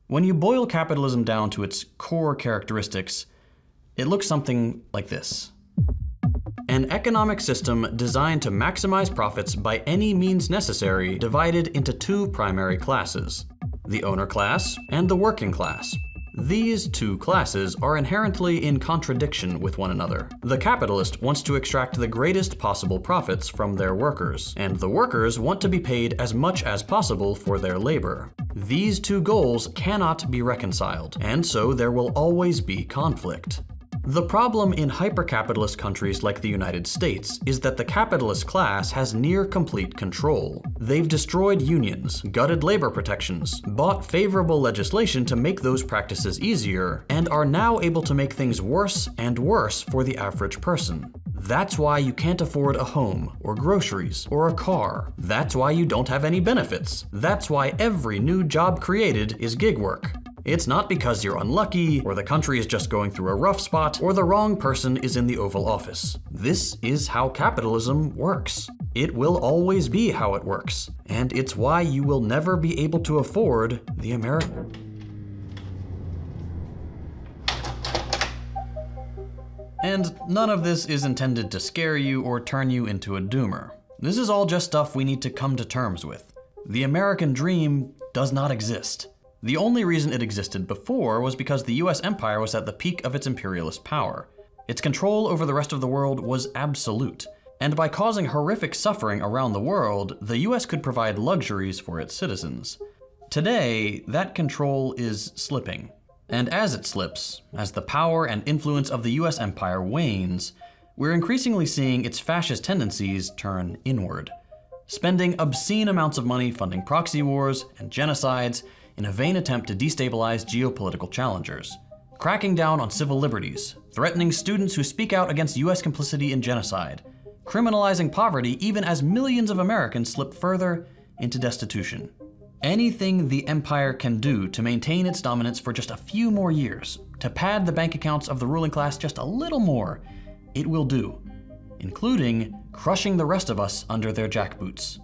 When you boil capitalism down to its core characteristics, it looks something like this. An economic system designed to maximize profits by any means necessary, divided into two primary classes: the owner class and the working class. These two classes are inherently in contradiction with one another. The capitalist wants to extract the greatest possible profits from their workers, and the workers want to be paid as much as possible for their labor. These two goals cannot be reconciled, and so there will always be conflict. The problem in hyper-capitalist countries like the United States is that the capitalist class has near complete control. They've destroyed unions, gutted labor protections, bought favorable legislation to make those practices easier, and are now able to make things worse and worse for the average person. That's why you can't afford a home, or groceries, or a car. That's why you don't have any benefits. That's why every new job created is gig work. It's not because you're unlucky, or the country is just going through a rough spot, or the wrong person is in the Oval Office. This is how capitalism works. It will always be how it works, and it's why you will never be able to afford the American. And none of this is intended to scare you or turn you into a doomer. This is all just stuff we need to come to terms with. The American dream does not exist. The only reason it existed before was because the US empire was at the peak of its imperialist power. Its control over the rest of the world was absolute, and by causing horrific suffering around the world, the US could provide luxuries for its citizens. Today, that control is slipping. And as it slips, as the power and influence of the US empire wanes, we're increasingly seeing its fascist tendencies turn inward, spending obscene amounts of money funding proxy wars and genocides in a vain attempt to destabilize geopolitical challengers, cracking down on civil liberties, threatening students who speak out against US complicity in genocide, criminalizing poverty even as millions of Americans slip further into destitution. Anything the empire can do to maintain its dominance for just a few more years, to pad the bank accounts of the ruling class just a little more, it will do, including crushing the rest of us under their jackboots.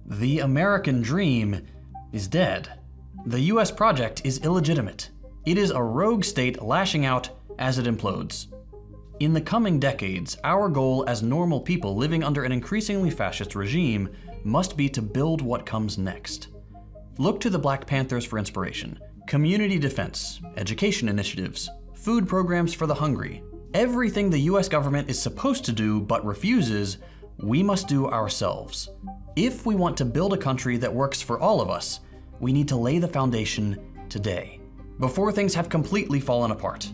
The American dream is dead. The US project is illegitimate. It is a rogue state lashing out as it implodes. In the coming decades, our goal as normal people living under an increasingly fascist regime must be to build what comes next. Look to the Black Panthers for inspiration. Community defense, education initiatives, food programs for the hungry. Everything the US government is supposed to do but refuses, we must do ourselves. If we want to build a country that works for all of us, we need to lay the foundation today, before things have completely fallen apart.